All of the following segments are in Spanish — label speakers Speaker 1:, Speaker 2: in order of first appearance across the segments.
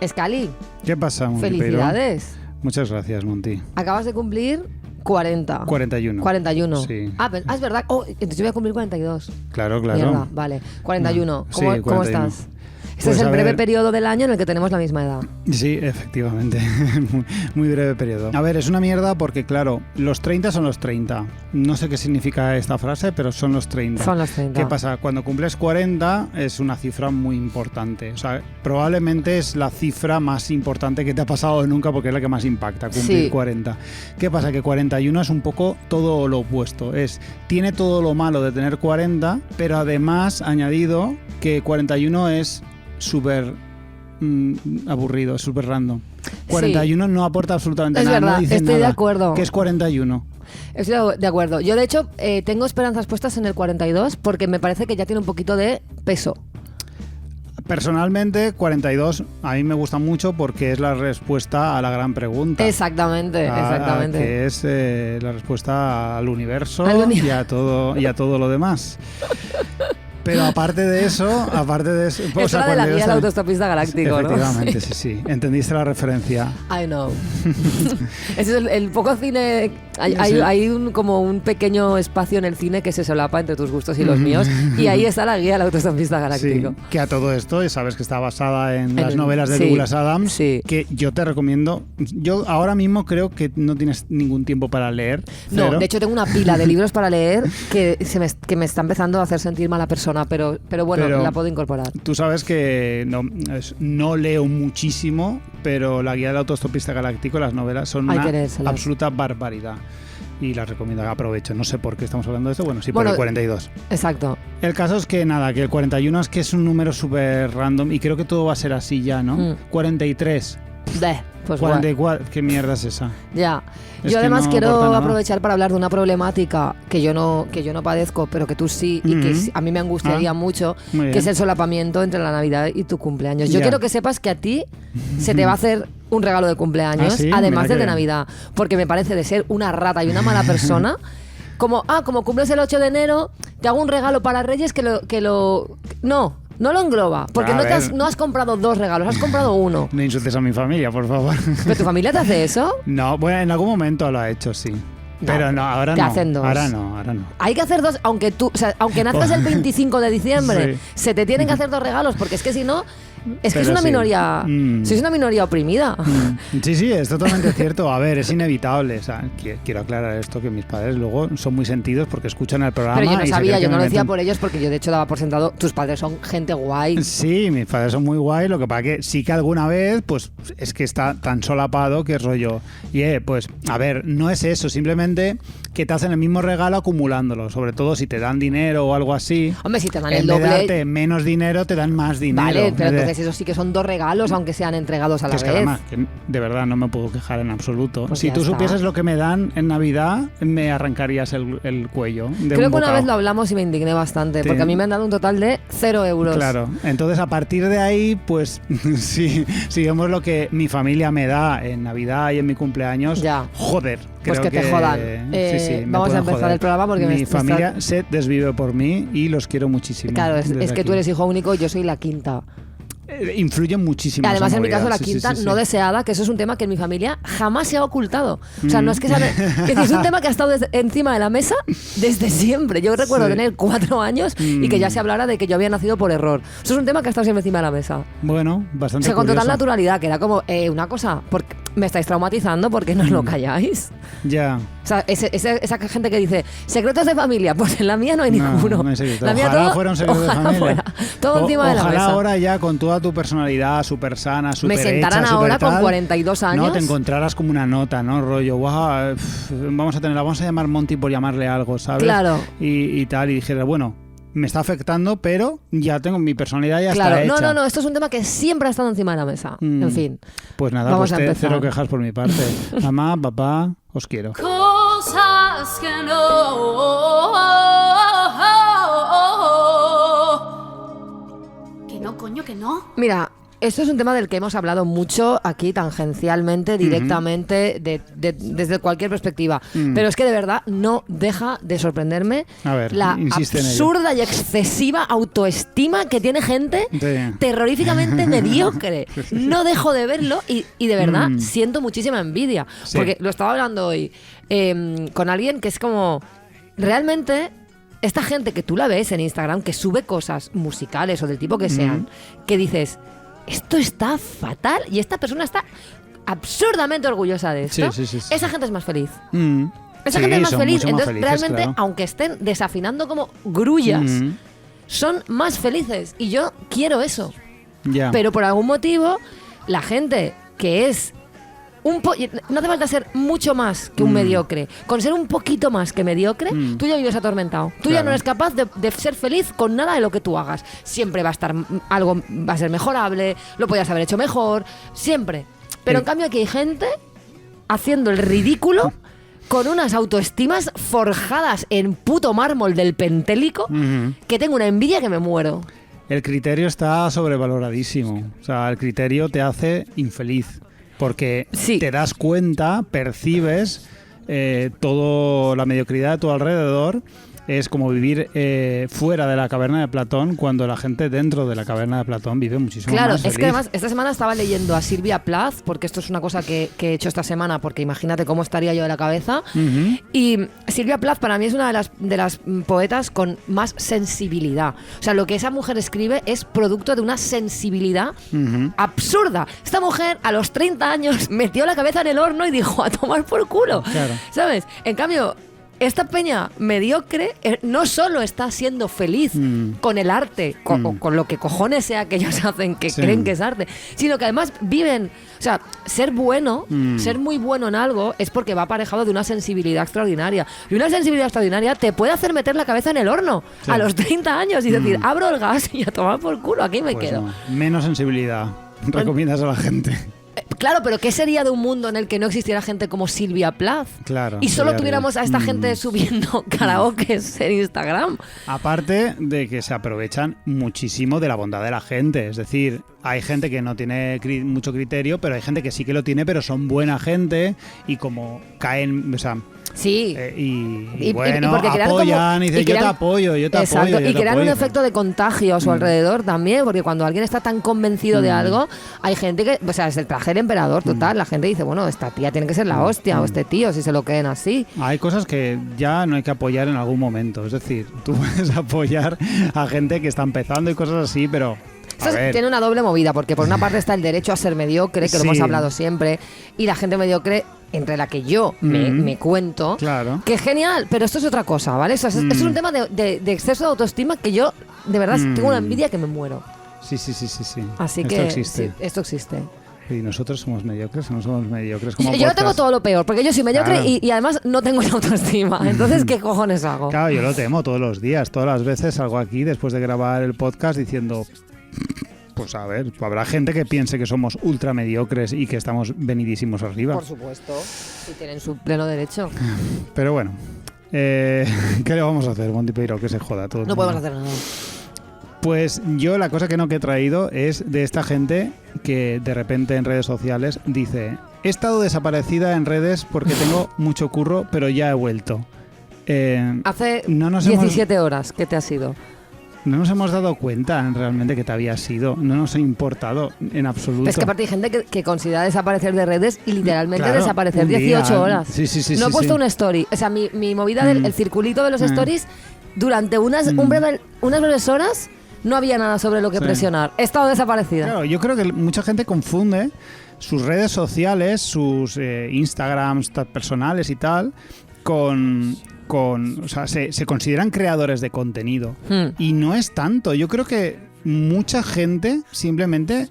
Speaker 1: Escali,
Speaker 2: ¿Qué pasa, Monty
Speaker 1: felicidades.
Speaker 2: Peiro? Muchas gracias, Monty.
Speaker 1: Acabas de cumplir 40.
Speaker 2: 41.
Speaker 1: 41.
Speaker 2: Sí.
Speaker 1: Es verdad. Oh, entonces yo voy a cumplir 42.
Speaker 2: Claro.
Speaker 1: Mierda, vale. 41.
Speaker 2: Sí,
Speaker 1: ¿Cómo
Speaker 2: 41.
Speaker 1: estás? Este
Speaker 2: Pues
Speaker 1: es el
Speaker 2: a
Speaker 1: breve
Speaker 2: ver.
Speaker 1: periodo del año en el que tenemos la misma edad.
Speaker 2: Sí, efectivamente. Muy breve periodo. A ver, es una mierda porque, claro, los 30 son los 30. No sé qué significa esta frase, pero son los 30.
Speaker 1: Son los 30.
Speaker 2: ¿Qué pasa? Cuando cumples 40 es una cifra muy importante. O sea, probablemente es la cifra más importante que te ha pasado nunca porque es la que más impacta, cumplir
Speaker 1: Sí.
Speaker 2: 40. ¿Qué pasa? Que 41 es un poco todo lo opuesto. Tiene todo lo malo de tener 40, pero además añadido que 41 es súper aburrido, súper random. 41 no aporta absolutamente
Speaker 1: Es
Speaker 2: nada.
Speaker 1: verdad,
Speaker 2: No dice
Speaker 1: estoy
Speaker 2: nada.
Speaker 1: de acuerdo.
Speaker 2: ¿Qué es 41?
Speaker 1: Estoy de acuerdo. Yo, de hecho, tengo esperanzas puestas en el 42 porque me parece que ya tiene un poquito de peso.
Speaker 2: Personalmente, 42 a mí me gusta mucho porque es la respuesta a la gran pregunta.
Speaker 1: Exactamente.
Speaker 2: Que es la respuesta al universo, y a todo lo demás. Pero aparte de eso,
Speaker 1: Es la de la guía del autostopista galáctico, ¿no?
Speaker 2: Efectivamente, sí. Entendiste la referencia.
Speaker 1: I know. Ese es el poco cine. Hay
Speaker 2: Sí.
Speaker 1: como un pequeño espacio en el cine que se solapa entre tus gustos y los míos. Y ahí está la guía del autostopista galáctico.
Speaker 2: Sí, que a todo esto, sabes que está basada en las novelas de
Speaker 1: sí,
Speaker 2: Douglas Adams,
Speaker 1: sí.
Speaker 2: que yo te recomiendo. Yo ahora mismo creo que no tienes ningún tiempo para leer.
Speaker 1: No,
Speaker 2: cero.
Speaker 1: de hecho tengo una pila de libros para leer que me está empezando a hacer sentir mala persona, pero bueno, la puedo incorporar.
Speaker 2: Tú sabes que no leo muchísimo, pero la guía del autostopista galáctico, las novelas, son
Speaker 1: Hay
Speaker 2: una
Speaker 1: que leérselas.
Speaker 2: absoluta barbaridad. Y las recomiendo, aprovecho. No sé por qué estamos hablando de esto. Bueno, sí, por
Speaker 1: Bueno,
Speaker 2: el 42.
Speaker 1: Exacto.
Speaker 2: El caso es que nada, que el 41 es que es un número súper random y creo que todo va a ser así ya, ¿no? 43.
Speaker 1: Pues
Speaker 2: 44. ¿Qué mierda es esa?
Speaker 1: Ya.
Speaker 2: Es
Speaker 1: Yo
Speaker 2: que
Speaker 1: además
Speaker 2: no
Speaker 1: quiero
Speaker 2: aporta nada.
Speaker 1: aprovechar para hablar de una problemática que yo no padezco, pero que tú sí, y que a mí me angustiaría mucho,
Speaker 2: Muy bien.
Speaker 1: que es el solapamiento entre la Navidad y tu cumpleaños. Yo
Speaker 2: Ya.
Speaker 1: quiero que sepas que a ti se te va a hacer un regalo de cumpleaños,
Speaker 2: ¿Ah, sí?
Speaker 1: además
Speaker 2: Mira
Speaker 1: del de
Speaker 2: que-
Speaker 1: Navidad, porque me parece de ser una rata y una mala persona. Como cumples el 8 de enero, te hago un regalo para Reyes no lo engloba, porque
Speaker 2: A
Speaker 1: no
Speaker 2: ver.
Speaker 1: no has comprado 2 regalos, has comprado uno.
Speaker 2: No insultes a mi familia, por favor.
Speaker 1: ¿Pero tu familia te hace eso?
Speaker 2: No, bueno, en algún momento lo ha hecho, sí. Pero no, ahora
Speaker 1: te
Speaker 2: no.
Speaker 1: hacen 2.
Speaker 2: Ahora no.
Speaker 1: Hay que hacer 2, aunque nazcas el 25 de diciembre,
Speaker 2: Sí.
Speaker 1: se te tienen que hacer 2 regalos, porque es que si no, es que
Speaker 2: Pero
Speaker 1: es una
Speaker 2: sí.
Speaker 1: minoría, sois una minoría oprimida.
Speaker 2: Sí, es totalmente cierto. A ver, es inevitable. O sea, quiero aclarar esto, que mis padres luego son muy sentidos porque escuchan el programa.
Speaker 1: Pero yo no
Speaker 2: y se
Speaker 1: sabía,
Speaker 2: creen
Speaker 1: yo
Speaker 2: que
Speaker 1: no
Speaker 2: me
Speaker 1: lo decía
Speaker 2: meten-
Speaker 1: por ellos, porque yo de hecho daba por sentado, tus padres son gente guay.
Speaker 2: Sí, mis padres son muy guay, lo que pasa que sí que alguna vez, pues es que está tan solapado que es rollo. Y pues, a ver, no es eso, simplemente que te hacen el mismo regalo acumulándolo, sobre todo si te dan dinero o algo así.
Speaker 1: Hombre, si te dan
Speaker 2: En
Speaker 1: el
Speaker 2: vez de
Speaker 1: doble,
Speaker 2: darte menos dinero, te dan más dinero.
Speaker 1: vale, pero
Speaker 2: Es de-
Speaker 1: entonces eso sí que son 2 regalos, aunque sean entregados a la
Speaker 2: que es que
Speaker 1: vez.
Speaker 2: además, que de verdad no me puedo quejar en absoluto.
Speaker 1: Pues
Speaker 2: si
Speaker 1: ya
Speaker 2: tú
Speaker 1: está.
Speaker 2: supieses lo que me dan en Navidad, me arrancarías el cuello. De
Speaker 1: Creo
Speaker 2: un
Speaker 1: que una
Speaker 2: bocado.
Speaker 1: vez lo hablamos y me indigné bastante,
Speaker 2: Sí.
Speaker 1: porque a mí me han dado un total de 0 euros.
Speaker 2: Claro, entonces a partir de ahí, pues si vemos lo que mi familia me da en Navidad y en mi cumpleaños,
Speaker 1: Ya.
Speaker 2: joder.
Speaker 1: Pues
Speaker 2: creo
Speaker 1: que te jodan.
Speaker 2: me
Speaker 1: Vamos a
Speaker 2: pueden
Speaker 1: empezar
Speaker 2: joder.
Speaker 1: el programa porque
Speaker 2: mi
Speaker 1: me
Speaker 2: familia
Speaker 1: está-
Speaker 2: se desvive por mí y los quiero muchísimo.
Speaker 1: Claro,
Speaker 2: desde
Speaker 1: es que tú
Speaker 2: aquí.
Speaker 1: eres hijo único y yo soy la quinta.
Speaker 2: Influye muchísimo.
Speaker 1: Además,
Speaker 2: esa
Speaker 1: en mi caso,
Speaker 2: movida.
Speaker 1: la
Speaker 2: Sí,
Speaker 1: quinta
Speaker 2: sí.
Speaker 1: no deseada, que eso es un tema que en mi familia jamás se ha ocultado. O sea, no es que es un tema que ha estado encima de la mesa desde siempre. Yo recuerdo
Speaker 2: Sí.
Speaker 1: tener 4 años y que ya se hablara de que yo había nacido por error. Eso es un tema que ha estado siempre encima de la mesa.
Speaker 2: Bueno,
Speaker 1: O
Speaker 2: bastante
Speaker 1: sea, con total
Speaker 2: curioso.
Speaker 1: naturalidad, que era como, una cosa, porque me estáis traumatizando, ¿por qué no lo calláis?
Speaker 2: Ya.
Speaker 1: O sea, esa gente que dice, secretos de familia, pues en la mía no hay
Speaker 2: No,
Speaker 1: ninguno.
Speaker 2: no hay secreto.
Speaker 1: La mía
Speaker 2: Ojalá
Speaker 1: todo,
Speaker 2: fuera un secreto de
Speaker 1: ojalá
Speaker 2: familia.
Speaker 1: fuera. Todo encima de la
Speaker 2: Ojalá
Speaker 1: mesa.
Speaker 2: ahora ya con toda tu personalidad súper sana, súper
Speaker 1: Me sentaran
Speaker 2: hecha,
Speaker 1: ahora
Speaker 2: súper
Speaker 1: con
Speaker 2: tal,
Speaker 1: 42 años.
Speaker 2: No, te encontraras como una nota, ¿no? Rollo, guau, vamos a llamar Monty por llamarle algo, ¿sabes?
Speaker 1: Claro.
Speaker 2: Y tal, y dijeras, bueno, me está afectando, pero ya tengo mi personalidad, ya
Speaker 1: Claro,
Speaker 2: está hecha.
Speaker 1: no, esto es un tema que siempre ha estado encima de la mesa. En fin.
Speaker 2: Pues nada,
Speaker 1: Vamos
Speaker 2: pues
Speaker 1: a empezar.
Speaker 2: cero quejas por mi parte. Mamá, papá, os quiero.
Speaker 3: Cosas que no. Que no, coño, que no.
Speaker 1: Mira, esto es un tema del que hemos hablado mucho aquí tangencialmente, directamente, desde cualquier perspectiva. Pero es que de verdad no deja de sorprenderme
Speaker 2: A ver,
Speaker 1: la
Speaker 2: insiste en ello.
Speaker 1: absurda y excesiva autoestima que tiene gente terroríficamente mediocre. No dejo de verlo y de verdad siento muchísima envidia.
Speaker 2: Sí.
Speaker 1: Porque lo estaba hablando hoy con alguien que es como... Realmente... Esta gente que tú la ves en Instagram, que sube cosas musicales o del tipo que sean, que dices, esto está fatal y esta persona está absurdamente orgullosa de esto.
Speaker 2: Sí.
Speaker 1: Esa gente es más feliz. Esa
Speaker 2: Sí,
Speaker 1: gente es más
Speaker 2: son
Speaker 1: feliz.
Speaker 2: mucho más
Speaker 1: Entonces,
Speaker 2: felices,
Speaker 1: realmente,
Speaker 2: claro.
Speaker 1: aunque estén desafinando como grullas, son más felices. Y yo quiero eso.
Speaker 2: Ya.
Speaker 1: Pero por algún motivo, la gente que es no hace falta ser mucho más que un mediocre. Con ser un poquito más que mediocre, tú ya vives atormentado. Tú ya
Speaker 2: Claro.
Speaker 1: no eres capaz de ser feliz con nada de lo que tú hagas. Siempre va a estar algo, va a ser mejorable, lo podías haber hecho mejor, siempre. Pero en cambio aquí hay gente haciendo el ridículo con unas autoestimas forjadas en puto mármol del Pentélico, que tengo una envidia que me muero.
Speaker 2: El criterio está sobrevaloradísimo. O sea, el criterio te hace infeliz. Porque
Speaker 1: Sí.
Speaker 2: te das cuenta, percibes toda la mediocridad de tu alrededor. Es como vivir fuera de la caverna de Platón cuando la gente dentro de la caverna de Platón vive muchísimo
Speaker 1: Claro,
Speaker 2: más
Speaker 1: es que
Speaker 2: feliz.
Speaker 1: además esta semana estaba leyendo a Silvia Plath, porque esto es una cosa que he hecho esta semana, porque imagínate cómo estaría yo de la cabeza. Y Silvia Plath para mí es una de las poetas con más sensibilidad. O sea, lo que esa mujer escribe es producto de una sensibilidad absurda. Esta mujer a los 30 años metió la cabeza en el horno y dijo, a tomar por culo.
Speaker 2: Claro.
Speaker 1: ¿Sabes? En cambio... Esta peña mediocre no solo está siendo feliz con el arte, o con lo que cojones sea que ellos hacen, que
Speaker 2: Sí.
Speaker 1: creen que es arte, sino que además viven... O sea, ser bueno, ser muy bueno en algo, es porque va aparejado de una sensibilidad extraordinaria. Y una sensibilidad extraordinaria te puede hacer meter la cabeza en el horno
Speaker 2: Sí.
Speaker 1: a los 30 años y decir, abro el gas y a tomar por culo, aquí me
Speaker 2: Pues
Speaker 1: quedo.
Speaker 2: no. Menos sensibilidad. Recomiendas a la gente.
Speaker 1: Claro, pero ¿qué sería de un mundo en el que no existiera gente como Silvia Plath?
Speaker 2: Claro.
Speaker 1: Y solo
Speaker 2: sería
Speaker 1: tuviéramos a esta
Speaker 2: bien.
Speaker 1: gente subiendo karaokes en Instagram.
Speaker 2: Aparte de que se aprovechan muchísimo de la bondad de la gente. Es decir, hay gente que no tiene mucho criterio, pero hay gente que sí que lo tiene, pero son buena gente y como caen... O sea,
Speaker 1: Sí.
Speaker 2: y bueno,
Speaker 1: porque crean
Speaker 2: apoyan y dicen, yo te
Speaker 1: crean-
Speaker 2: apoyo, yo te
Speaker 1: Exacto,
Speaker 2: apoyo. yo
Speaker 1: y
Speaker 2: te
Speaker 1: crean un
Speaker 2: apoyo.
Speaker 1: efecto de contagio a su alrededor también, porque cuando alguien está tan convencido de algo, hay gente que, o sea, es el traje del emperador total, la gente dice, bueno, esta tía tiene que ser la hostia, o este tío, si se lo creen así.
Speaker 2: Hay cosas que ya no hay que apoyar en algún momento. Es decir, tú puedes apoyar a gente que está empezando y cosas así, pero... a
Speaker 1: Esto
Speaker 2: ver,
Speaker 1: tiene una doble movida, porque por una parte está el derecho a ser mediocre, que lo
Speaker 2: Sí.
Speaker 1: hemos hablado siempre, y la gente mediocre, entre la que yo me cuento,
Speaker 2: claro.
Speaker 1: que es genial, pero esto es otra cosa, ¿vale? O sea, es un tema de exceso de autoestima que yo, de verdad, tengo una envidia que me muero.
Speaker 2: Sí.
Speaker 1: Así
Speaker 2: Esto
Speaker 1: que
Speaker 2: existe.
Speaker 1: sí, esto existe.
Speaker 2: Y nosotros somos mediocres o no somos mediocres como
Speaker 1: Yo lo tengo
Speaker 2: podcast?
Speaker 1: todo lo peor, porque yo soy mediocre
Speaker 2: Claro.
Speaker 1: y además no tengo esa autoestima. Entonces, ¿qué cojones hago?
Speaker 2: Claro, yo lo temo todos los días. Todas las veces salgo aquí después de grabar el podcast diciendo... Pues a ver, habrá gente que piense que somos ultra mediocres y que estamos venidísimos arriba.
Speaker 1: Por supuesto, si tienen su pleno derecho.
Speaker 2: Pero bueno, ¿qué le vamos a hacer, Monty Peiro? Que se joda todo. el
Speaker 1: No
Speaker 2: mundo.
Speaker 1: podemos hacer nada.
Speaker 2: Pues yo la cosa que no que he traído es de esta gente que de repente en redes sociales dice: he estado desaparecida en redes porque tengo mucho curro, pero ya he vuelto.
Speaker 1: Hace
Speaker 2: no nos
Speaker 1: 17 horas que te has ido.
Speaker 2: No nos hemos dado cuenta realmente que te habías ido. No nos ha importado en absoluto.
Speaker 1: Pero es que aparte hay gente que considera desaparecer de redes y literalmente
Speaker 2: Claro,
Speaker 1: desaparecer
Speaker 2: un día.
Speaker 1: 18 horas.
Speaker 2: Sí,
Speaker 1: no he
Speaker 2: sí,
Speaker 1: puesto
Speaker 2: sí.
Speaker 1: una story. O sea, mi movida del el circulito de los stories, durante unas breves horas no había nada sobre lo que
Speaker 2: Sí.
Speaker 1: presionar. He estado desaparecida.
Speaker 2: Claro, yo creo que mucha gente confunde sus redes sociales, sus Instagrams personales y tal, o sea, se consideran creadores de contenido. Y no es tanto. Yo creo que mucha gente simplemente,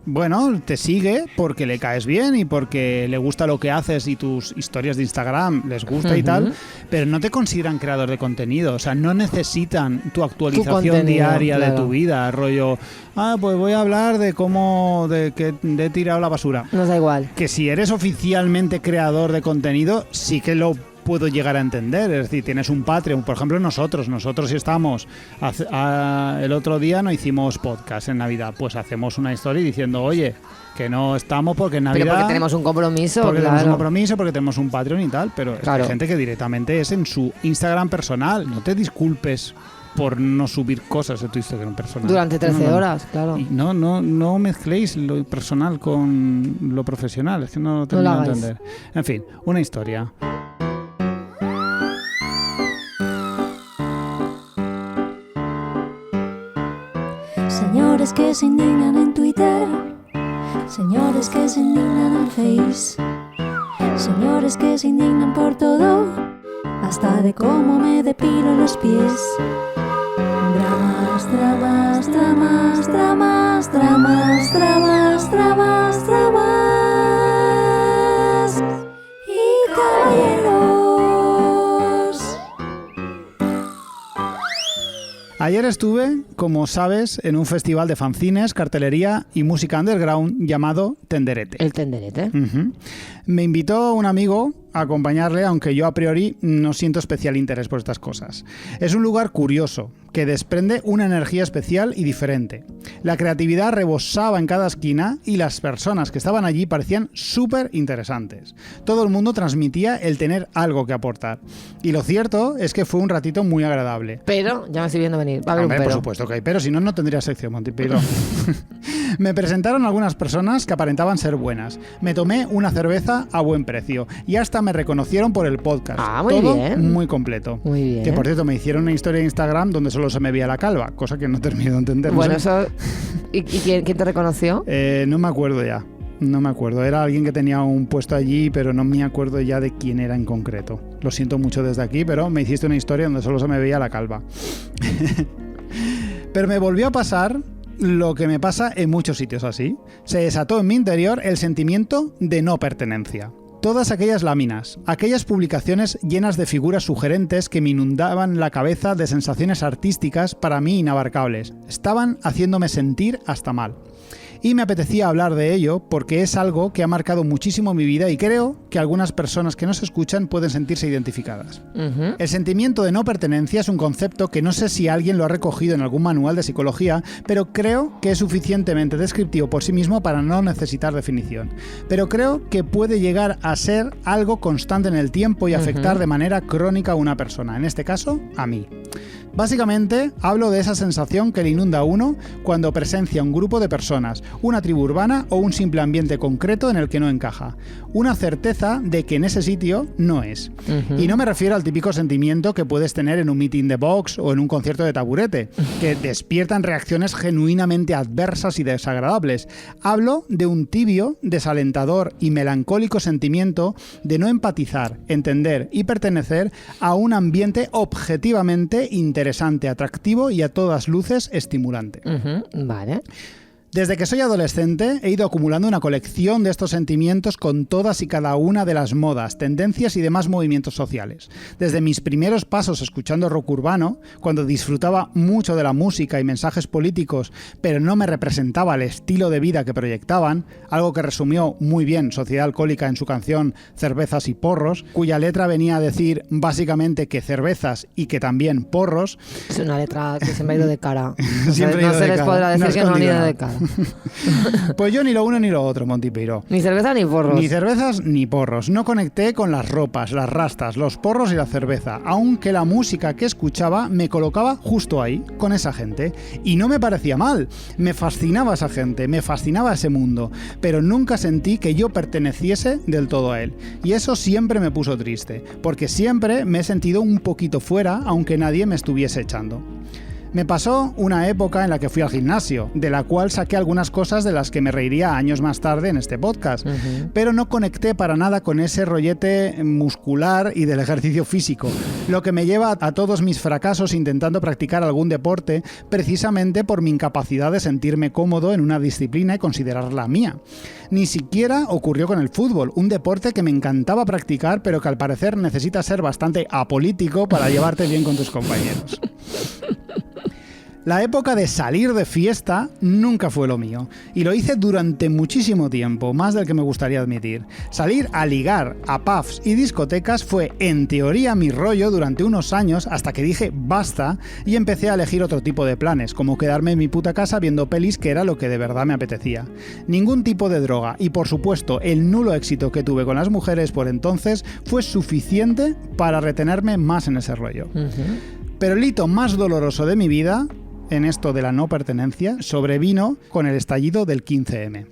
Speaker 2: bueno, te sigue porque le caes bien y porque le gusta lo que haces y tus historias de Instagram les gusta y tal, pero no te consideran creador de contenido. O sea, no necesitan tu actualización
Speaker 1: contenido,
Speaker 2: diaria de
Speaker 1: claro.
Speaker 2: tu vida, rollo, pues voy a hablar de que he tirado la basura.
Speaker 1: Nos da igual.
Speaker 2: Que si eres oficialmente creador de contenido, sí que lo puedo llegar a entender. Es decir, tienes un Patreon, por ejemplo, nosotros estamos, el otro día no hicimos podcast en Navidad, pues hacemos una historia diciendo, oye, que no estamos porque en Navidad...
Speaker 1: Pero porque tenemos un compromiso,
Speaker 2: porque
Speaker 1: claro.
Speaker 2: tenemos un compromiso, porque tenemos un Patreon y tal, pero
Speaker 1: Claro.
Speaker 2: hay gente que directamente es en su Instagram personal. No te disculpes por no subir cosas de tu Instagram personal.
Speaker 1: Durante 13
Speaker 2: No.
Speaker 1: horas, claro.
Speaker 2: Y no mezcléis lo personal con lo profesional, es que no lo termino de
Speaker 1: hagáis.
Speaker 2: entender. En fin, una historia.
Speaker 4: Señores que se indignan en Twitter, señores que se indignan en Face, señores que se indignan por todo, hasta de cómo me depilo los pies. Dramas, dramas, dramas, dramas, dramas, dramas, dramas, dramas y caballeros.
Speaker 2: Ayer estuve, como sabes, en un festival de fanzines, cartelería y música underground llamado Tenderete.
Speaker 1: El tenderete.
Speaker 2: Ujú. Me invitó un amigo a acompañarle, aunque yo a priori no siento especial interés por estas cosas. Es un lugar curioso, que desprende una energía especial y diferente. La creatividad rebosaba en cada esquina y las personas que estaban allí parecían súper interesantes. Todo el mundo transmitía el tener algo que aportar. Y lo cierto es que fue un ratito muy agradable.
Speaker 1: Pero, ya me estoy viendo venir. Va a haber
Speaker 2: Hombre,
Speaker 1: un pero.
Speaker 2: por supuesto que hay, pero si no, no tendría sección, Montipilo. Me presentaron algunas personas que aparentaban ser buenas. Me tomé una cerveza a buen precio y hasta me reconocieron por el podcast.
Speaker 1: Ah, muy
Speaker 2: Todo
Speaker 1: bien.
Speaker 2: muy completo.
Speaker 1: Muy bien.
Speaker 2: Que por cierto me hicieron una historia en Instagram donde solo se me veía la calva, cosa que no termino de entender.
Speaker 1: Bueno,
Speaker 2: No sé.
Speaker 1: eso... ¿Y quién te reconoció?
Speaker 2: No me acuerdo ya. No me acuerdo. Era alguien que tenía un puesto allí, pero no me acuerdo ya de quién era en concreto. Lo siento mucho desde aquí, pero me hiciste una historia donde solo se me veía la calva. Pero me volvió a pasar lo que me pasa en muchos sitios así. Se desató en mi interior el sentimiento de no pertenencia. Todas aquellas láminas, aquellas publicaciones llenas de figuras sugerentes que me inundaban la cabeza de sensaciones artísticas para mí inabarcables, estaban haciéndome sentir hasta mal. Y me apetecía hablar de ello porque es algo que ha marcado muchísimo mi vida y creo que algunas personas que nos escuchan pueden sentirse identificadas.
Speaker 1: Ujú.
Speaker 2: El sentimiento de no pertenencia es un concepto que no sé si alguien lo ha recogido en algún manual de psicología, pero creo que es suficientemente descriptivo por sí mismo para no necesitar definición. Pero creo que puede llegar a ser algo constante en el tiempo y afectar de manera crónica a una persona, en este caso, a mí. Básicamente, hablo de esa sensación que le inunda a uno cuando presencia un grupo de personas, una tribu urbana o un simple ambiente concreto en el que no encaja. Una certeza de que en ese sitio no es. Y no me refiero al típico sentimiento que puedes tener en un meeting de Vox o en un concierto de Taburete, que despiertan reacciones genuinamente adversas y desagradables. Hablo de un tibio, desalentador y melancólico sentimiento de no empatizar, entender y pertenecer a un ambiente objetivamente interesante, atractivo y a todas luces estimulante.
Speaker 1: Ujú. Vale.
Speaker 2: Desde que soy adolescente he ido acumulando una colección de estos sentimientos con todas y cada una de las modas, tendencias y demás movimientos sociales. Desde mis primeros pasos escuchando rock urbano, cuando disfrutaba mucho de la música y mensajes políticos, pero no me representaba el estilo de vida que proyectaban, algo que resumió muy bien Sociedad Alcohólica en su canción Cervezas y Porros, cuya letra venía a decir básicamente que cervezas y que también porros.
Speaker 1: Es una letra que se me ha ido de cara. No
Speaker 2: Siempre ha ido
Speaker 1: se
Speaker 2: de
Speaker 1: les
Speaker 2: cara.
Speaker 1: podrá
Speaker 2: No
Speaker 1: decir
Speaker 2: ha
Speaker 1: que no han ido
Speaker 2: escondido
Speaker 1: de
Speaker 2: nada.
Speaker 1: cara.
Speaker 2: Pues yo ni lo uno ni lo otro, Montipiro.
Speaker 1: Ni cerveza ni porros.
Speaker 2: Ni cervezas ni porros. No conecté con las ropas, las rastas, los porros y la cerveza, aunque la música que escuchaba me colocaba justo ahí, con esa gente. Y no me parecía mal. Me fascinaba esa gente, me fascinaba ese mundo, pero nunca sentí que yo perteneciese del todo a él. Y eso siempre me puso triste, porque siempre me he sentido un poquito fuera, aunque nadie me estuviese echando. Me pasó una época en la que fui al gimnasio, de la cual saqué algunas cosas de las que me reiría años más tarde en este podcast, pero no conecté para nada con ese rollete muscular y del ejercicio físico, lo que me lleva a todos mis fracasos intentando practicar algún deporte precisamente por mi incapacidad de sentirme cómodo en una disciplina y considerarla mía. Ni siquiera ocurrió con el fútbol, un deporte que me encantaba practicar, pero que al parecer necesita ser bastante apolítico para llevarte bien con tus compañeros. La época de salir de fiesta nunca fue lo mío, y lo hice durante muchísimo tiempo, más del que me gustaría admitir. Salir a ligar a pubs y discotecas fue, en teoría, mi rollo durante unos años hasta que dije basta y empecé a elegir otro tipo de planes, como quedarme en mi puta casa viendo pelis, que era lo que de verdad me apetecía. Ningún tipo de droga y, por supuesto, el nulo éxito que tuve con las mujeres por entonces fue suficiente para retenerme más en ese rollo. Pero el hito más doloroso de mi vida, en esto de la no pertenencia, sobrevino con el estallido del 15M.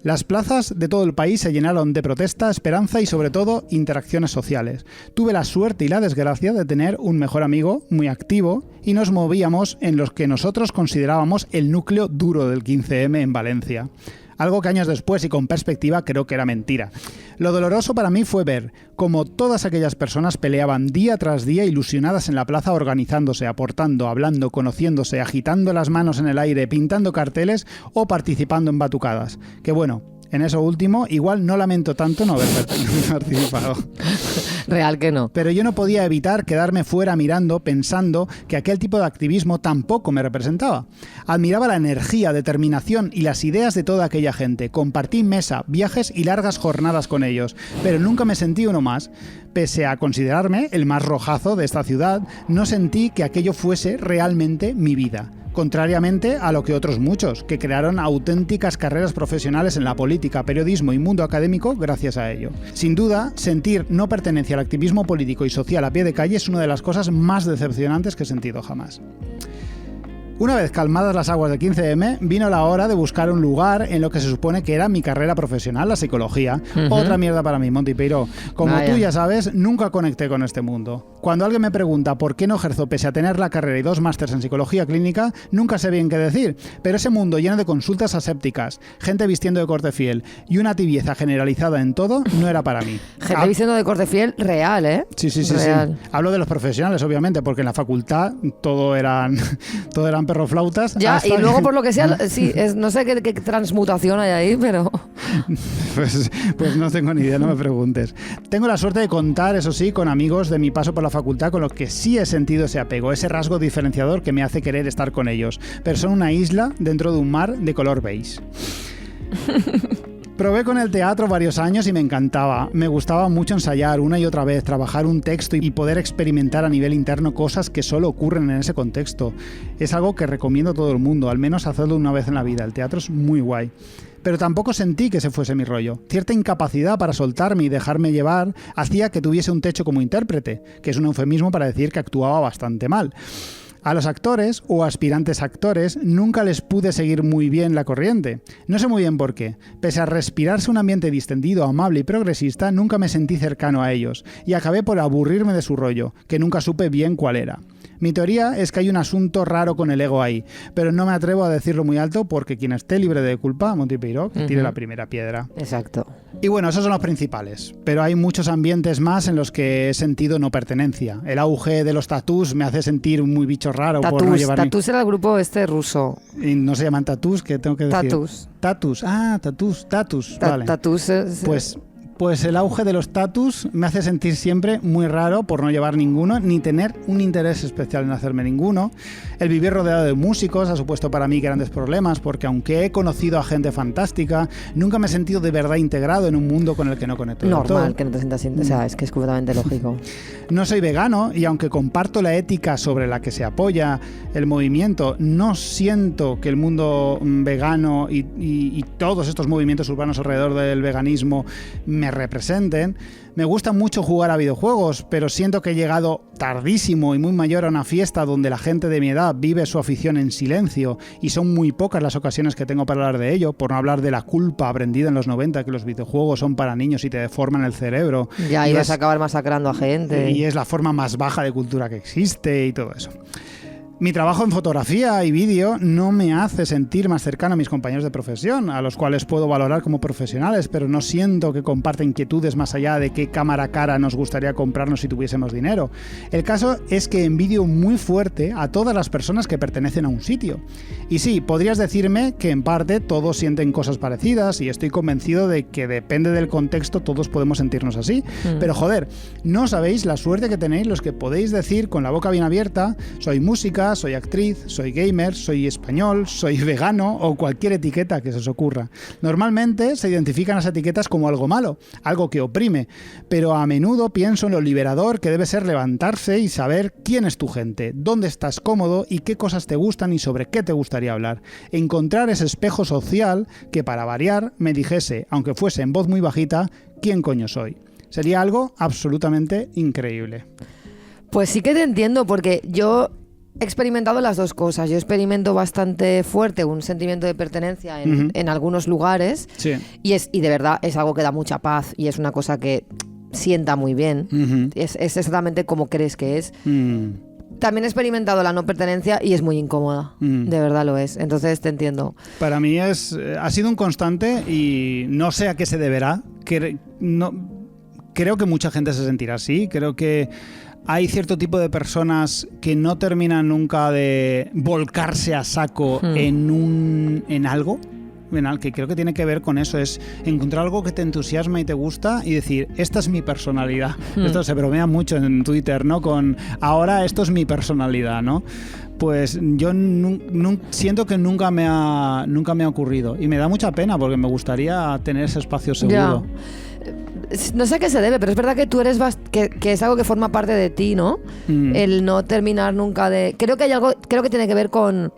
Speaker 2: Las plazas de todo el país se llenaron de protesta, esperanza y, sobre todo, interacciones sociales. Tuve la suerte y la desgracia de tener un mejor amigo muy activo y nos movíamos en los que nosotros considerábamos el núcleo duro del 15M en Valencia. Algo que años después y con perspectiva creo que era mentira. Lo doloroso para mí fue ver cómo todas aquellas personas peleaban día tras día ilusionadas en la plaza, organizándose, aportando, hablando, conociéndose, agitando las manos en el aire, pintando carteles o participando en batucadas. Que bueno, en eso último igual no lamento tanto no haber participado.
Speaker 1: Real que no.
Speaker 2: Pero yo no podía evitar quedarme fuera mirando, pensando que aquel tipo de activismo tampoco me representaba. Admiraba la energía, determinación y las ideas de toda aquella gente. Compartí mesa, viajes y largas jornadas con ellos, pero nunca me sentí uno más. Pese a considerarme el más rojazo de esta ciudad, no sentí que aquello fuese realmente mi vida. Contrariamente a lo que otros muchos, que crearon auténticas carreras profesionales en la política, periodismo y mundo académico gracias a ello. Sin duda, sentir no pertenencia al activismo político y social a pie de calle es una de las cosas más decepcionantes que he sentido jamás. Una vez calmadas las aguas del 15M, vino la hora de buscar un lugar en lo que se supone que era mi carrera profesional, la psicología. Otra mierda para mí, Monty Peiró. Como tú ya sabes, nunca conecté con este mundo. Cuando alguien me pregunta por qué no ejerzo pese a tener la carrera y 2 másters en psicología clínica, nunca sé bien qué decir. Pero ese mundo lleno de consultas asépticas, gente vistiendo de corte fiel y una tibieza generalizada en todo, no era para mí.
Speaker 1: Gente vistiendo de corte fiel real, ¿eh?
Speaker 2: Sí.
Speaker 1: Real.
Speaker 2: Hablo de los profesionales, obviamente, porque en la facultad todo eran perroflautas.
Speaker 1: Ya, y luego por lo que sea, sí, no sé qué transmutación hay ahí, pero...
Speaker 2: Pues no tengo ni idea, no me preguntes. Tengo la suerte de contar, eso sí, con amigos de mi paso por la facultad con los que sí he sentido ese apego, ese rasgo diferenciador que me hace querer estar con ellos. Pero son una isla dentro de un mar de color beige. Probé con el teatro varios años y me encantaba. Me gustaba mucho ensayar una y otra vez, trabajar un texto y poder experimentar a nivel interno cosas que solo ocurren en ese contexto. Es algo que recomiendo a todo el mundo, al menos hacerlo una vez en la vida. El teatro es muy guay. Pero tampoco sentí que ese fuese mi rollo. Cierta incapacidad para soltarme y dejarme llevar hacía que tuviese un techo como intérprete, que es un eufemismo para decir que actuaba bastante mal. A los actores o aspirantes actores nunca les pude seguir muy bien la corriente. No sé muy bien por qué. Pese a respirarse un ambiente distendido, amable y progresista, nunca me sentí cercano a ellos y acabé por aburrirme de su rollo, que nunca supe bien cuál era. Mi teoría es que hay un asunto raro con el ego ahí, pero no me atrevo a decirlo muy alto porque quien esté libre de culpa, Monty Peiró, tire la primera piedra.
Speaker 1: Exacto.
Speaker 2: Y bueno, esos son los principales, pero hay muchos ambientes más en los que he sentido no pertenencia. El auge de los tatús me hace sentir muy bicho raro por no llevar...
Speaker 1: Tatús era el grupo ruso.
Speaker 2: Y no se llaman tatús, ¿qué tengo que decir?
Speaker 1: Tatús.
Speaker 2: Tatús, vale.
Speaker 1: Tatús
Speaker 2: Pues el auge de los tatus me hace sentir siempre muy raro por no llevar ninguno, ni tener un interés especial en hacerme ninguno. El vivir rodeado de músicos ha supuesto para mí grandes problemas, porque aunque he conocido a gente fantástica, nunca me he sentido de verdad integrado en un mundo con el que no conecto.
Speaker 1: Normal que no te sientas, o sea, es que es completamente lógico.
Speaker 2: No soy vegano y aunque comparto la ética sobre la que se apoya el movimiento, no siento que el mundo vegano y todos estos movimientos urbanos alrededor del veganismo me representen. Me gusta mucho jugar a videojuegos, pero siento que he llegado tardísimo y muy mayor a una fiesta donde la gente de mi edad vive su afición en silencio y son muy pocas las ocasiones que tengo para hablar de ello, por no hablar de la culpa aprendida en los 90 que los videojuegos son para niños y te deforman el cerebro.
Speaker 1: Ya, y vas a acabar masacrando a gente.
Speaker 2: Y es la forma más baja de cultura que existe y todo eso. Mi trabajo en fotografía y vídeo no me hace sentir más cercano a mis compañeros de profesión, a los cuales puedo valorar como profesionales, pero no siento que comparta inquietudes más allá de qué cámara cara nos gustaría comprarnos si tuviésemos dinero. El caso es que envidio muy fuerte a todas las personas que pertenecen a un sitio. Y sí, podrías decirme que en parte todos sienten cosas parecidas y estoy convencido de que depende del contexto todos podemos sentirnos así. Pero joder, no sabéis la suerte que tenéis los que podéis decir con la boca bien abierta, soy música, artista, soy actriz, soy gamer, soy español, soy vegano o cualquier etiqueta que se os ocurra. Normalmente se identifican las etiquetas como algo malo, algo que oprime, pero a menudo pienso en lo liberador que debe ser levantarse y saber quién es tu gente, dónde estás cómodo y qué cosas te gustan y sobre qué te gustaría hablar. Encontrar ese espejo social que, para variar, me dijese, aunque fuese en voz muy bajita, quién coño soy. Sería algo absolutamente increíble.
Speaker 1: Pues sí que te entiendo, porque yo he experimentado las dos cosas. Yo experimento bastante fuerte un sentimiento de pertenencia en algunos lugares,
Speaker 2: Sí.
Speaker 1: y de verdad es algo que da mucha paz y es una cosa que sienta muy bien. Es exactamente como crees que es. También he experimentado la no pertenencia y es muy incómoda. De verdad lo es. Entonces te entiendo.
Speaker 2: Para mí ha sido un constante y no sé a qué se deberá. Creo que mucha gente se sentirá así. Creo que hay cierto tipo de personas que no terminan nunca de volcarse a saco en algo. Que creo que tiene que ver con eso, es encontrar algo que te entusiasma y te gusta y decir, esta es mi personalidad. Esto se bromea mucho en Twitter, ¿no? Con ahora esto es mi personalidad, ¿no? Pues yo siento que nunca me ha ocurrido y me da mucha pena porque me gustaría tener ese espacio seguro.
Speaker 1: Ya. No sé a qué se debe, pero es verdad que tú eres que es algo que forma parte de ti, ¿no? El no terminar nunca de... Creo que tiene que ver con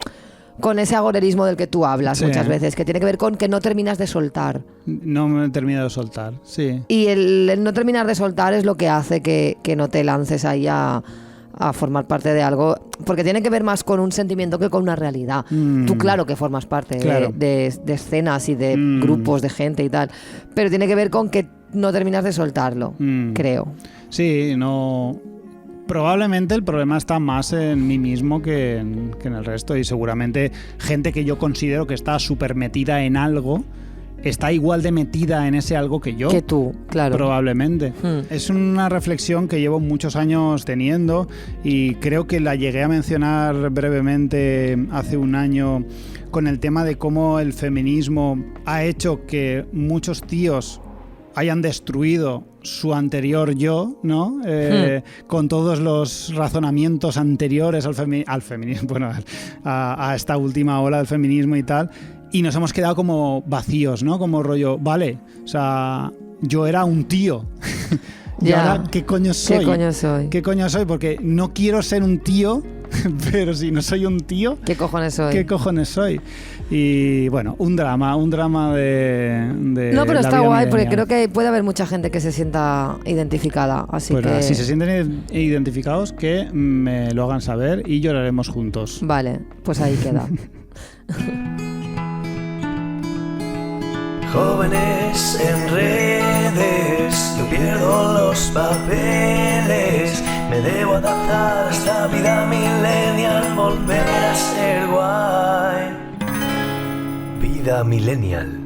Speaker 1: ese agorerismo del que tú hablas muchas veces, que tiene que ver con que no terminas de soltar.
Speaker 2: No me he terminado de soltar, sí.
Speaker 1: Y el no terminar de soltar es lo que hace que no te lances ahí a formar parte de algo, porque tiene que ver más con un sentimiento que con una realidad. Tú claro que formas parte de escenas y de grupos de gente y tal, pero tiene que ver con que no terminas de soltarlo, creo.
Speaker 2: Sí, no... Probablemente el problema está más en mí mismo que en el resto, y seguramente gente que yo considero que está súper metida en algo está igual de metida en ese algo que yo.
Speaker 1: Que tú, claro.
Speaker 2: Probablemente. Es una reflexión que llevo muchos años teniendo y creo que la llegué a mencionar brevemente hace un año con el tema de cómo el feminismo ha hecho que muchos tíos hayan destruido su anterior yo, ¿no? Con todos los razonamientos anteriores al feminismo, bueno, a esta última ola del feminismo y tal, y nos hemos quedado como vacíos, ¿no? Como rollo, vale, o sea, yo era un tío. ¿Y ahora qué coño soy? ¿Qué coño soy? Porque no quiero ser un tío, pero si no soy un tío...
Speaker 1: ¿Qué cojones soy?
Speaker 2: ¿Qué cojones soy? Y bueno, un drama de
Speaker 1: no, pero está guay, porque
Speaker 2: millennial.
Speaker 1: creo que puede haber mucha gente que se sienta identificada, así
Speaker 2: pues
Speaker 1: que...
Speaker 2: si se sienten identificados, que me lo hagan saber y lloraremos juntos.
Speaker 1: Vale, pues ahí queda.
Speaker 5: Jóvenes en redes, yo pierdo los papeles. Me debo adaptar a esta vida millennial, volver a ser guay. Vida millennial.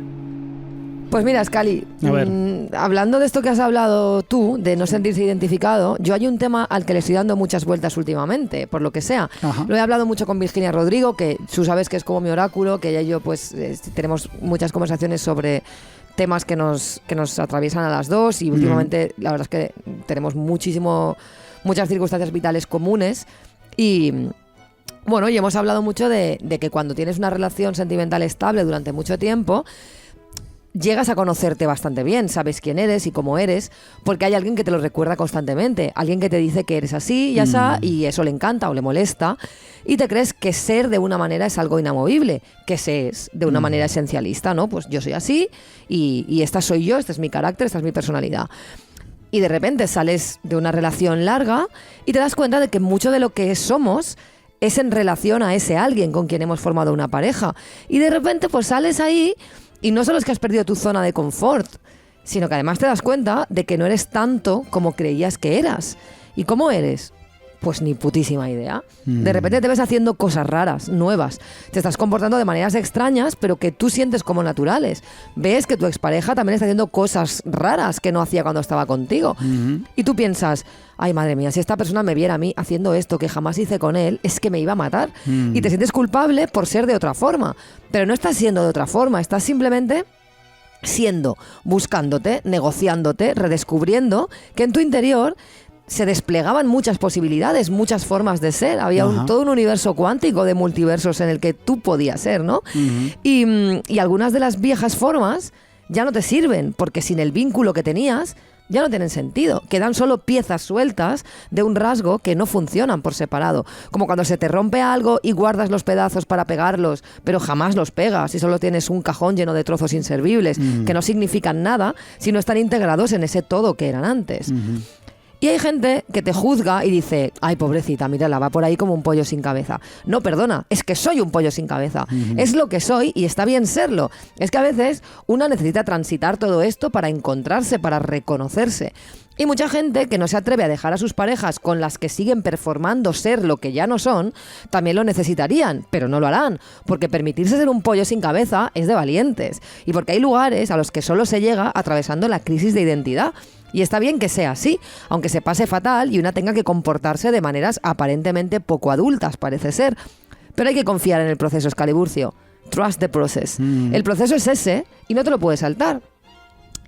Speaker 1: Pues mira, Scali,
Speaker 2: A ver.
Speaker 1: hablando de esto que has hablado tú, de no sentirse identificado, yo hay un tema al que le estoy dando muchas vueltas últimamente, por lo que sea.
Speaker 2: Ajá.
Speaker 1: Lo he hablado mucho con Virginia Rodrigo, que tú sabes que es como mi oráculo, que ella y yo pues tenemos muchas conversaciones sobre temas que nos atraviesan a las dos, y últimamente la verdad es que tenemos muchas circunstancias vitales comunes, y bueno, y hemos hablado mucho de que cuando tienes una relación sentimental estable durante mucho tiempo, llegas a conocerte bastante bien, sabes quién eres y cómo eres, porque hay alguien que te lo recuerda constantemente, alguien que te dice que eres así y asá, y eso le encanta o le molesta, y te crees que ser de una manera es algo inamovible, que se es de una manera esencialista, ¿no? Pues yo soy así y esta soy yo, este es mi carácter, esta es mi personalidad. Y de repente sales de una relación larga y te das cuenta de que mucho de lo que somos es en relación a ese alguien con quien hemos formado una pareja. Y de repente pues sales ahí y no solo es que has perdido tu zona de confort, sino que además te das cuenta de que no eres tanto como creías que eras. ¿Y cómo eres? Pues ni putísima idea. De repente te ves haciendo cosas raras, nuevas. Te estás comportando de maneras extrañas, pero que tú sientes como naturales. Ves que tu expareja también está haciendo cosas raras que no hacía cuando estaba contigo. Y tú piensas, ay madre mía, si esta persona me viera a mí haciendo esto que jamás hice con él, es que me iba a matar. Y te sientes culpable por ser de otra forma. Pero no estás siendo de otra forma, estás simplemente siendo, buscándote, negociándote, redescubriendo que en tu interior se desplegaban muchas posibilidades, muchas formas de ser. Había todo un universo cuántico de multiversos en el que tú podías ser, ¿no? Y algunas de las viejas formas ya no te sirven, porque sin el vínculo que tenías ya no tienen sentido. Quedan solo piezas sueltas de un rasgo que no funcionan por separado. Como cuando se te rompe algo y guardas los pedazos para pegarlos, pero jamás los pegas y solo tienes un cajón lleno de trozos inservibles que no significan nada si no están integrados en ese todo que eran antes. Y hay gente que te juzga y dice, ay, pobrecita, mírala, va por ahí como un pollo sin cabeza. No, perdona, es que soy un pollo sin cabeza. Es lo que soy y está bien serlo. Es que a veces una necesita transitar todo esto para encontrarse, para reconocerse. Y mucha gente que no se atreve a dejar a sus parejas con las que siguen performando ser lo que ya no son, también lo necesitarían, pero no lo harán, porque permitirse ser un pollo sin cabeza es de valientes. Y porque hay lugares a los que solo se llega atravesando la crisis de identidad. Y está bien que sea así, aunque se pase fatal y una tenga que comportarse de maneras aparentemente poco adultas, parece ser. Pero hay que confiar en el proceso, Escaliburcio. Trust the process. El proceso es ese y no te lo puedes saltar.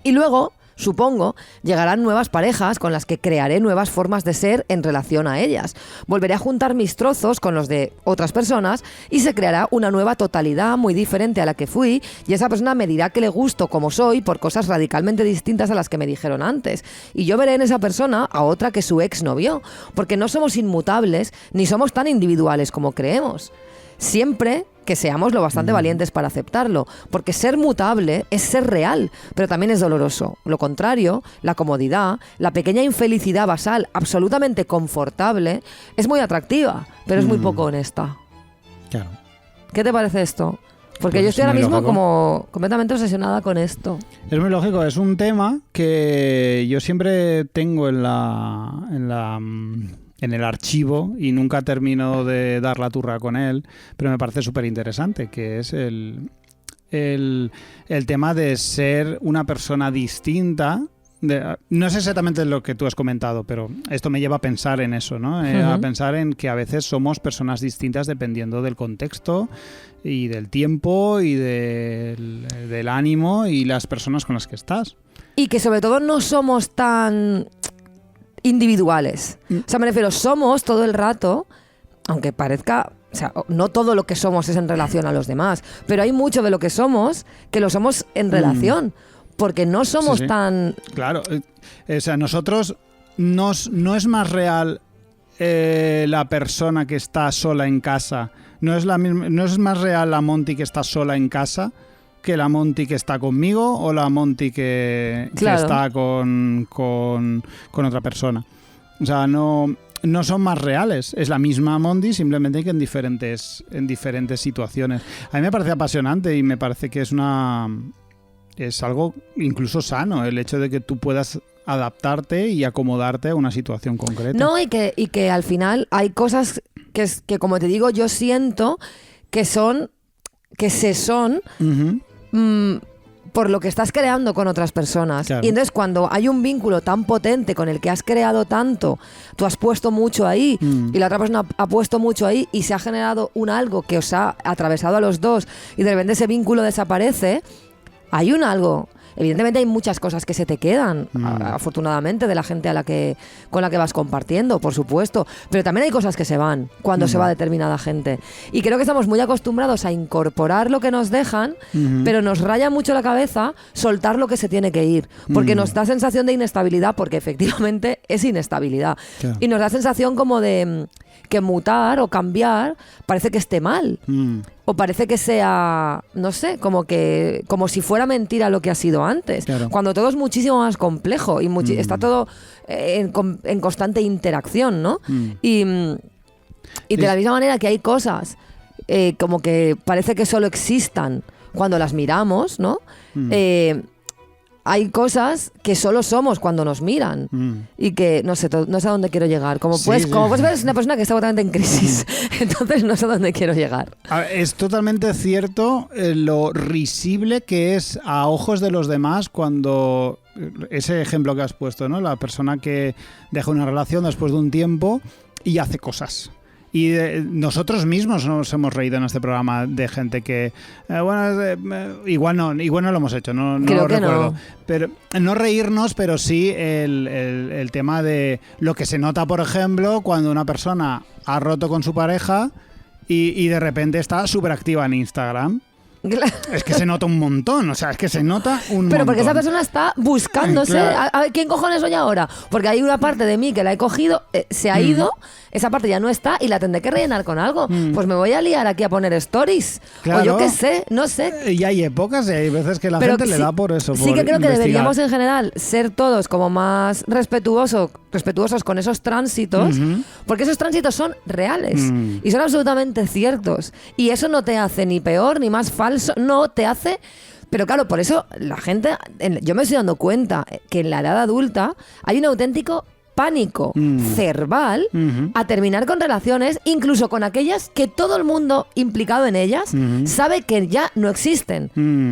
Speaker 1: Y luego, supongo, llegarán nuevas parejas con las que crearé nuevas formas de ser en relación a ellas. Volveré a juntar mis trozos con los de otras personas y se creará una nueva totalidad muy diferente a la que fui, y esa persona me dirá que le gusto como soy por cosas radicalmente distintas a las que me dijeron antes. Y yo veré en esa persona a otra que su ex no vio, porque no somos inmutables ni somos tan individuales como creemos. Siempre que seamos lo bastante valientes para aceptarlo, porque ser mutable es ser real, pero también es doloroso. Lo contrario, la comodidad, la pequeña infelicidad basal, absolutamente confortable, es muy atractiva, pero es muy poco honesta.
Speaker 2: Claro.
Speaker 1: ¿Qué te parece esto? Porque
Speaker 2: Pues
Speaker 1: yo estoy ahora
Speaker 2: muy
Speaker 1: mismo
Speaker 2: lógico.
Speaker 1: como completamente obsesionada con esto.
Speaker 2: Es muy lógico, es un tema que yo siempre tengo en el archivo y nunca termino de dar la turra con él, pero me parece súper interesante, que es el tema de ser una persona distinta. No es exactamente lo que tú has comentado, pero esto me lleva a pensar en eso, ¿no? A pensar en que a veces somos personas distintas dependiendo del contexto y del tiempo y del ánimo y las personas con las que estás.
Speaker 1: Y que sobre todo no somos tan individuales. O sea, me refiero, somos todo el rato, aunque parezca, o sea, no todo lo que somos es en relación a los demás, pero hay mucho de lo que somos que lo somos en relación, porque no somos tan...
Speaker 2: Claro, o sea, nosotros no es más real la persona que está sola en casa, no es más real la Monty que está sola en casa que la Monty que está conmigo o la Monty que está con otra persona. O sea, no son más reales. Es la misma Monty, simplemente que en diferentes situaciones. A mí me parece apasionante y me parece que es algo incluso sano, el hecho de que tú puedas adaptarte y acomodarte a una situación concreta.
Speaker 1: No, y que al final hay cosas que como te digo, yo siento que son por lo que estás creando con otras personas.
Speaker 2: Claro.
Speaker 1: Y entonces cuando hay un vínculo tan potente con el que has creado tanto, tú has puesto mucho ahí y la otra persona ha puesto mucho ahí y se ha generado un algo que os ha atravesado a los dos y de repente ese vínculo desaparece, hay un algo. Evidentemente hay muchas cosas que se te quedan, afortunadamente, de la gente con la que vas compartiendo, por supuesto. Pero también hay cosas que se van cuando se va determinada gente. Y creo que estamos muy acostumbrados a incorporar lo que nos dejan, pero nos raya mucho la cabeza soltar lo que se tiene que ir. Porque nos da sensación de inestabilidad, porque efectivamente es inestabilidad.
Speaker 2: Claro.
Speaker 1: Y nos da sensación como de que mutar o cambiar parece que esté mal. O parece que sea, no sé, como si fuera mentira lo que ha sido antes.
Speaker 2: Claro.
Speaker 1: Cuando todo es muchísimo más complejo y está todo en constante interacción, ¿no? Y de la misma manera que hay cosas como que parece que solo existan cuando las miramos, ¿no? Hay cosas que solo somos cuando nos miran y que no sé a dónde quiero llegar. Como puedes ver, es una persona que está totalmente en crisis. Entonces no sé a dónde quiero llegar.
Speaker 2: Es totalmente cierto lo risible que es a ojos de los demás cuando ese ejemplo que has puesto, ¿no? La persona que deja una relación después de un tiempo y hace cosas. Y nosotros mismos nos hemos reído en este programa de gente que, igual no lo hemos hecho, no
Speaker 1: Creo
Speaker 2: lo
Speaker 1: que
Speaker 2: recuerdo.
Speaker 1: no.
Speaker 2: Pero no reírnos, pero sí el tema de lo que se nota, por ejemplo, cuando una persona ha roto con su pareja y de repente está súper activa en Instagram. Es que se nota un montón, o sea, es que se nota un montón.
Speaker 1: Pero porque esa persona está buscándose,
Speaker 2: Claro.
Speaker 1: a ver, ¿quién cojones soy ahora? Porque hay una parte de mí que la he cogido, se ha ido, esa parte ya no está y la tendré que rellenar con algo. Pues me voy a liar aquí a poner stories.
Speaker 2: Claro.
Speaker 1: O yo qué sé, no sé.
Speaker 2: Y hay épocas y hay veces que la gente le da por eso.
Speaker 1: Sí
Speaker 2: por
Speaker 1: que creo que
Speaker 2: investigar.
Speaker 1: deberíamos en general ser todos como más respetuosos con esos tránsitos, porque esos tránsitos son reales y son absolutamente ciertos. Y eso no te hace ni peor ni más falso, no te hace... Pero claro, por eso la gente, yo me estoy dando cuenta que en la edad adulta hay un auténtico pánico cerval a terminar con relaciones, incluso con aquellas que todo el mundo implicado en ellas sabe que ya no existen.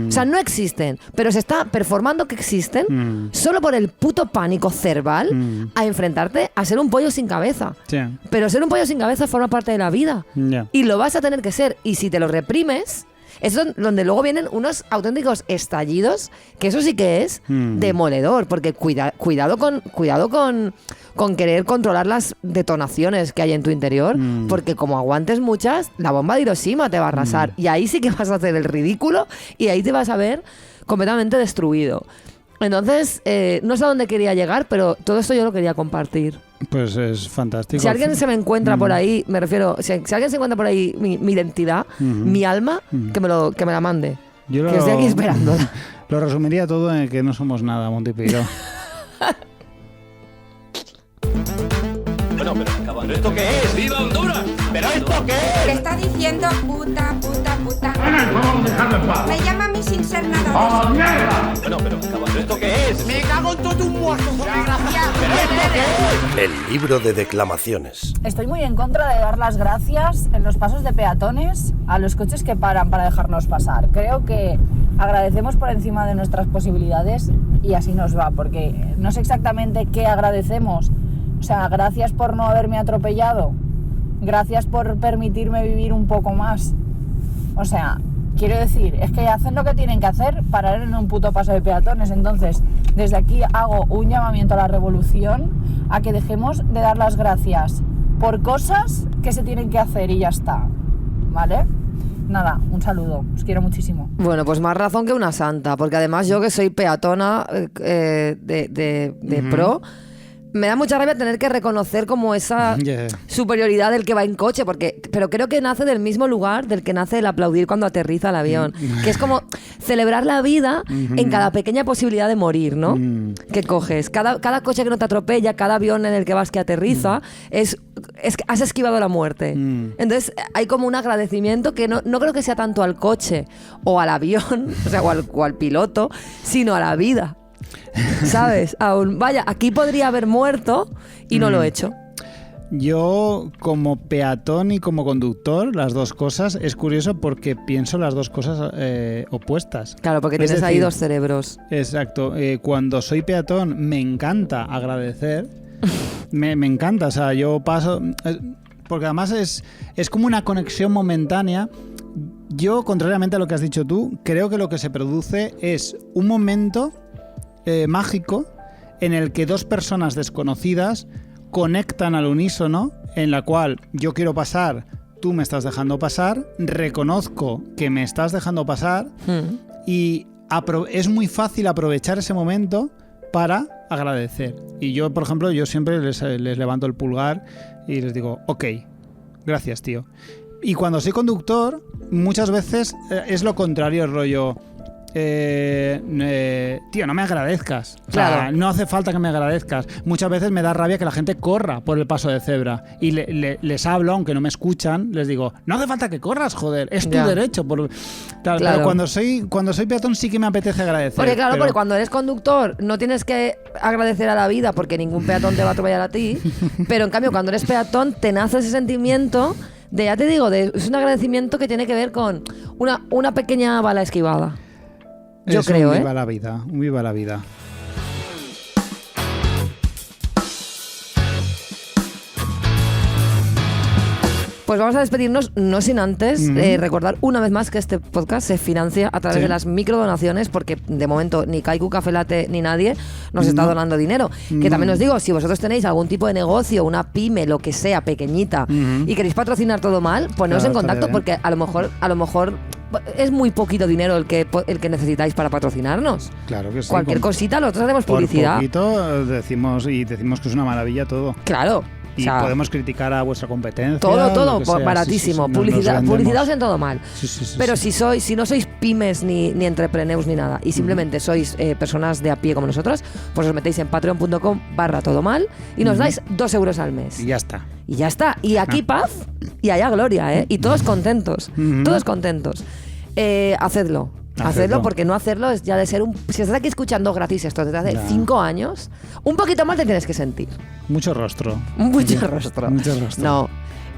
Speaker 1: O sea, no existen, pero se está performando que existen solo por el puto pánico cerval a enfrentarte a ser un pollo sin cabeza.
Speaker 2: Sí.
Speaker 1: Pero ser un pollo sin cabeza forma parte de la vida.
Speaker 2: Ya.
Speaker 1: Y lo vas a tener que ser. Y si te lo reprimes... Es donde luego vienen unos auténticos estallidos, que eso sí que es demoledor, porque cuidado con querer controlar las detonaciones que hay en tu interior, porque como aguantes muchas, la bomba de Hiroshima te va a arrasar, y ahí sí que vas a hacer el ridículo, y ahí te vas a ver completamente destruido. Entonces, no sé a dónde quería llegar, pero todo esto yo lo quería compartir.
Speaker 2: Pues es fantástico.
Speaker 1: Si alguien se me encuentra por ahí, me refiero, si alguien se encuentra por ahí mi identidad, mi alma, que me la mande.
Speaker 2: Yo
Speaker 1: que estoy aquí esperando.
Speaker 2: Lo resumiría todo en que no somos nada, Montipido.
Speaker 6: Bueno, pero ¿esto qué es? ¡Viva Honduras! ¿Pero esto qué es?
Speaker 7: ¿Qué está diciendo puta?
Speaker 8: Vamos a dejarlo en paz.
Speaker 7: Me llama a mí sin ser nada de
Speaker 8: ¡A
Speaker 7: eso.
Speaker 8: la mierda!
Speaker 6: Bueno, pero ¿esto qué es?
Speaker 9: Me cago en todo un muerto, por desgracia.
Speaker 6: ¿Pero esto qué es?
Speaker 5: El libro de declamaciones.
Speaker 10: Estoy muy en contra de dar las gracias en los pasos de peatones a los coches que paran para dejarnos pasar. Creo que agradecemos por encima de nuestras posibilidades y así nos va, porque no sé exactamente qué agradecemos. O sea, gracias por no haberme atropellado, gracias por permitirme vivir un poco más. O sea, quiero decir, es que hacen lo que tienen que hacer, parar en un puto paso de peatones. Entonces, desde aquí hago un llamamiento a la revolución, a que dejemos de dar las gracias por cosas que se tienen que hacer y ya está, ¿vale? Nada, un saludo, os quiero muchísimo.
Speaker 1: Bueno, pues más razón que una santa, porque además yo que soy peatona de pro, me da mucha rabia tener que reconocer como esa superioridad del que va en coche, pero creo que nace del mismo lugar del que nace el aplaudir cuando aterriza el avión, que es como celebrar la vida en cada pequeña posibilidad de morir, ¿no? Que coges. Cada coche que no te atropella, cada avión en el que vas que aterriza, es que has esquivado la muerte. Entonces hay como un agradecimiento que no creo que sea tanto al coche o al avión, o sea, o al piloto, sino a la vida. ¿Sabes? Vaya, aquí podría haber muerto y no lo he hecho.
Speaker 2: Yo, como peatón y como conductor, las dos cosas, es curioso porque pienso las dos cosas opuestas.
Speaker 1: Claro, porque
Speaker 2: Es
Speaker 1: tienes ahí
Speaker 2: decir,
Speaker 1: dos cerebros.
Speaker 2: Exacto. Cuando soy peatón me encanta agradecer. me encanta, o sea, yo paso... porque además es como una conexión momentánea. Yo, contrariamente a lo que has dicho tú, creo que lo que se produce es un momento mágico en el que dos personas desconocidas conectan al unísono, en la cual yo quiero pasar, tú me estás dejando pasar, reconozco que me estás dejando pasar y es muy fácil aprovechar ese momento para agradecer. Y yo, por ejemplo, yo siempre les levanto el pulgar y les digo, ok, gracias, tío. Y cuando soy conductor, muchas veces es lo contrario, el rollo... tío, no me agradezcas. O sea,
Speaker 1: Claro.
Speaker 2: no hace falta que me agradezcas. Muchas veces me da rabia que la gente corra por el paso de cebra y les hablo, aunque no me escuchan, les digo, no hace falta que corras, joder, es tu
Speaker 1: Ya.
Speaker 2: derecho.
Speaker 1: Claro.
Speaker 2: Pero cuando soy peatón sí que me apetece agradecer.
Speaker 1: Porque claro,
Speaker 2: pero-
Speaker 1: porque cuando eres conductor no tienes que agradecer a la vida porque ningún peatón te va a atropellar a ti, pero en cambio cuando eres peatón te nace ese sentimiento de, ya te digo, es un agradecimiento que tiene que ver con una pequeña bala esquivada. Yo
Speaker 2: es
Speaker 1: creo,
Speaker 2: un viva la vida, un viva la vida.
Speaker 1: Pues vamos a despedirnos, no sin antes recordar una vez más que este podcast se financia a través de las microdonaciones, porque de momento ni Kaiku Café Latte ni nadie nos está donando dinero. Que también os digo, si vosotros tenéis algún tipo de negocio, una pyme, lo que sea, pequeñita, y queréis patrocinar todo mal, poneos en contacto, porque a lo mejor es muy poquito dinero el que necesitáis para patrocinarnos.
Speaker 2: Claro que sí.
Speaker 1: Cualquier cosita, nosotros hacemos publicidad.
Speaker 2: Por poquito decimos que es una maravilla todo.
Speaker 1: Claro.
Speaker 2: Y podemos criticar a vuestra competencia.
Speaker 1: Todo, baratísimo.
Speaker 2: Sí,
Speaker 1: publicidad en todo mal. Pero
Speaker 2: sí.
Speaker 1: Si no sois pymes ni entrepreneurs ni nada, y simplemente sois personas de a pie como nosotros, pues os metéis en patreon.com/todomal y nos dais 2 euros al mes.
Speaker 2: Y ya está.
Speaker 1: Y aquí paz y allá gloria, ¿eh? Y todos contentos. Todos contentos. Hacedlo, porque no hacerlo es ya de ser si estás aquí escuchando gratis esto desde hace 5 años, un poquito más te tienes que sentir.
Speaker 2: Mucho rostro.
Speaker 1: Mucho rostro. No.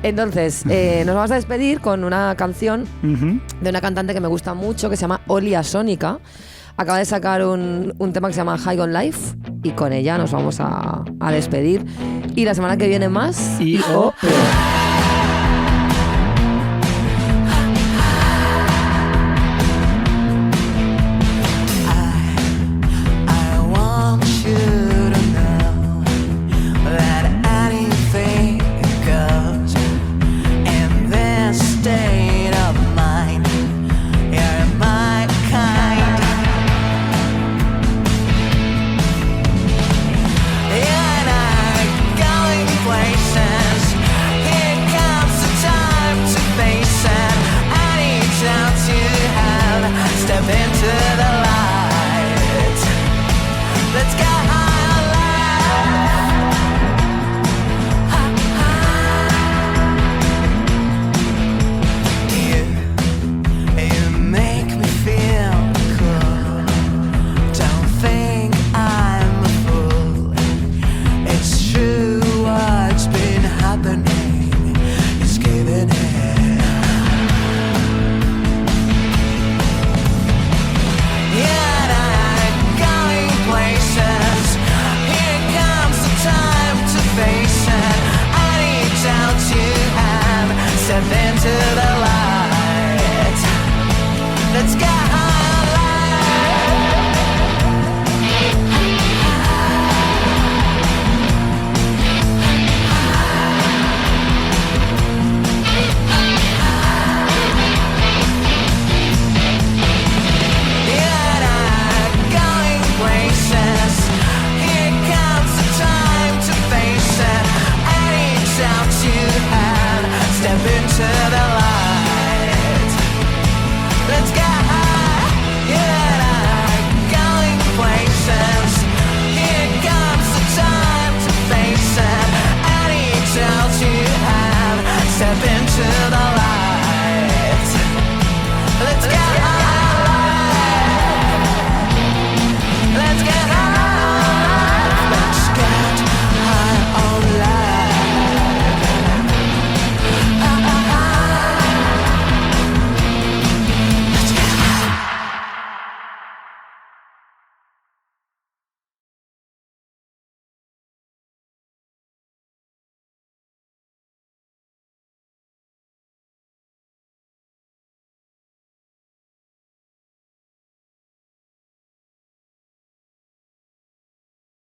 Speaker 1: Entonces, nos vamos a despedir con una canción de una cantante que me gusta mucho, que se llama Olia Sónica. Acaba de sacar un tema que se llama High on Life, y con ella nos vamos a despedir. Y la semana que viene más.
Speaker 2: Y